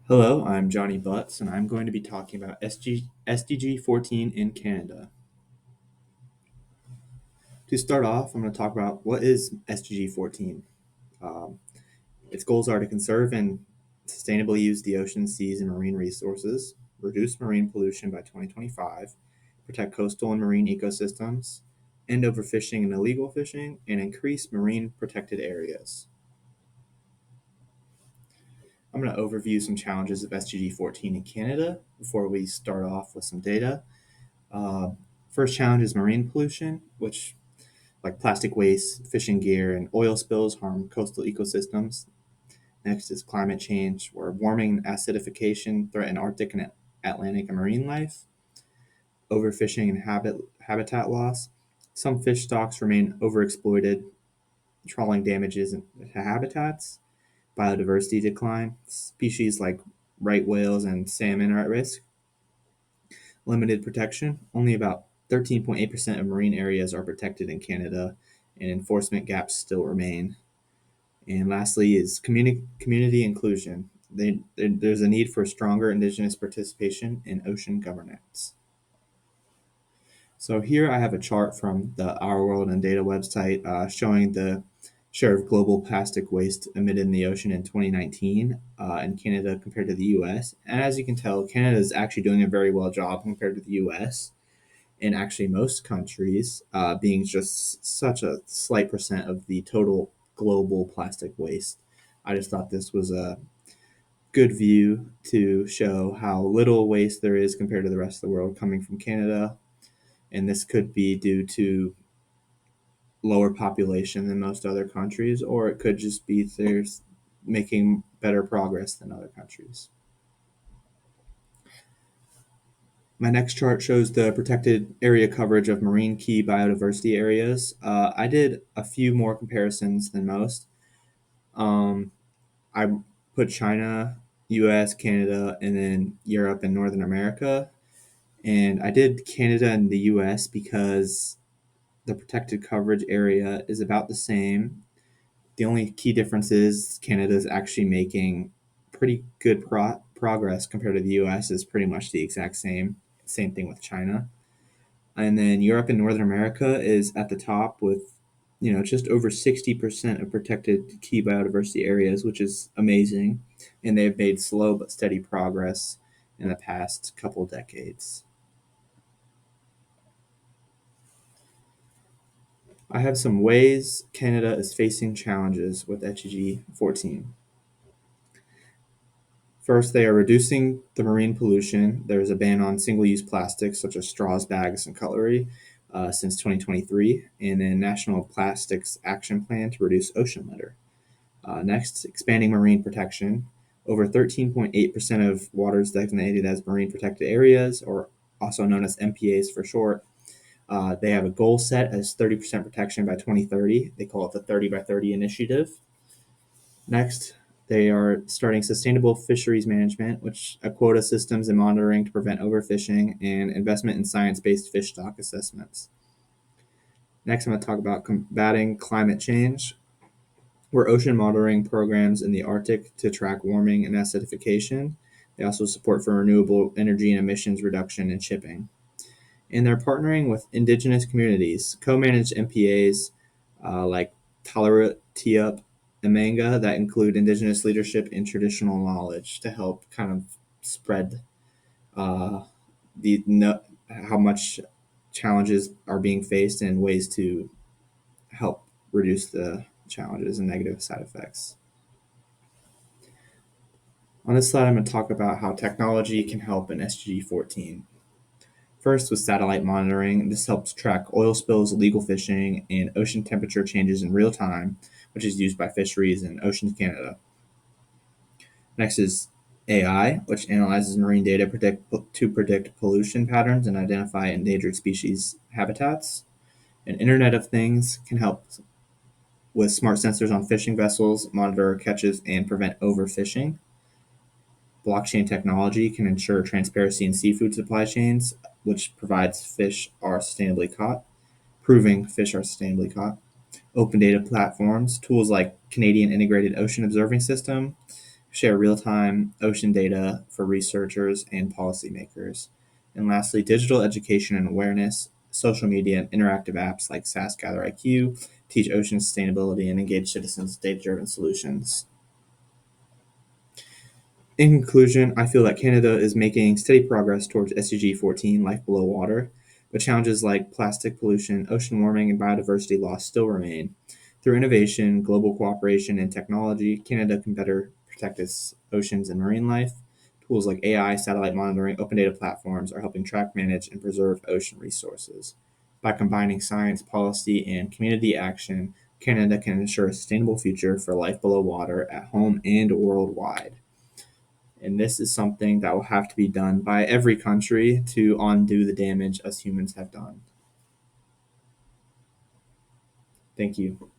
Hello, I'm Johnny Butts, and I'm going to be talking about SDG14 in Canada. To start off, I'm going to talk about what is SDG14. Um, its goals are to conserve and sustainably use the ocean, seas, and marine resources, reduce marine pollution by 2025, protect coastal and marine ecosystems, end overfishing and illegal fishing, and increase marine protected areas. I'm going to overview some challenges of SDG14 in Canada before we start off with some data. Uh, First challenge is marine pollution, which, like plastic waste, fishing gear, and oil spills, harm coastal ecosystems. Next is climate change, where warming and acidification threaten Arctic and Atlantic and marine life. Overfishing and habitat loss. Some fish stocks remain overexploited, trawling damages to habitats. Biodiversity decline. Species like right whales and salmon are at risk. Limited protection. Only about 13.8% of marine areas are protected in Canada, and enforcement gaps still remain. And lastly, is community inclusion. There's a need for stronger Indigenous participation in ocean governance. So here I have a chart from the Our World and Data website showing the share of global plastic waste emitted in the ocean in 2019 in Canada compared to the US. And as you can tell, Canada is actually doing a very well job compared to the US. And actually, most countries being just such a slight percent of the total global plastic waste. I just thought this was a good view to show how little waste there is compared to the rest of the world coming from Canada. And this could be due to lower population than most other countries, or it could just be there's making better progress than other countries. My next chart shows the protected area coverage of marine key biodiversity areas. I did a few more comparisons than most. Um, I put China, US, Canada, and then Europe and Northern America. And I did Canada and the US because the protected coverage area is about the same. The only key difference is Canada is actually making pretty good progress compared to the US, is pretty much the exact same. Same thing with China. And then Europe and Northern America is at the top with, just over 60% of protected key biodiversity areas, which is amazing. And they've made slow but steady progress in the past couple decades. I have some ways Canada is facing challenges with SDG 14. First, they are reducing the marine pollution. There's a ban on single use plastics such as straws, bags, and cutlery since 2023, and then National Plastics Action Plan to reduce ocean litter. Next, expanding marine protection. Over 13.8% of waters designated as marine protected areas, or also known as MPAs for short, they have a goal set as 30% protection by 2030. They call it the 30 by 30 initiative. Next, they are starting sustainable fisheries management, which quota systems and monitoring to prevent overfishing, and investment in science-based fish stock assessments. Next, I'm going to talk about combating climate change. We're ocean monitoring programs in the Arctic to track warming and acidification. They also support for renewable energy and emissions reduction in shipping. And they're partnering with indigenous communities, co-managed MPAs like Talaratiup and Manga that include indigenous leadership and traditional knowledge to help kind of spread uh, how much challenges are being faced and ways to help reduce the challenges and negative side effects. On this slide, I'm going to talk about how technology can help in SDG 14. First, with satellite monitoring, this helps track oil spills, illegal fishing, and ocean temperature changes in real time, which is used by fisheries in Oceans Canada. Next is AI, which analyzes marine data to predict pollution patterns and identify endangered species habitats. And Internet of Things can help with smart sensors on fishing vessels, monitor catches, and prevent overfishing. Blockchain technology can ensure transparency in seafood supply chains, which provides fish are sustainably caught, proving fish are sustainably caught. Open data platforms, tools like Canadian Integrated Ocean Observing System, share real-time ocean data for researchers and policymakers. And lastly, digital education and awareness, social media and interactive apps like SAS Gather IQ teach ocean sustainability and engage citizens in data-driven solutions. In conclusion, I feel that Canada is making steady progress towards SDG 14, life below water, but challenges like plastic pollution, ocean warming, and biodiversity loss still remain. Through innovation, global cooperation, and technology, Canada can better protect its oceans and marine life. Tools like AI, satellite monitoring, open data platforms are helping track, manage, and preserve ocean resources. By combining science, policy, and community action, Canada can ensure a sustainable future for life below water at home and worldwide. And this is something that will have to be done by every country to undo the damage us humans have done. Thank you.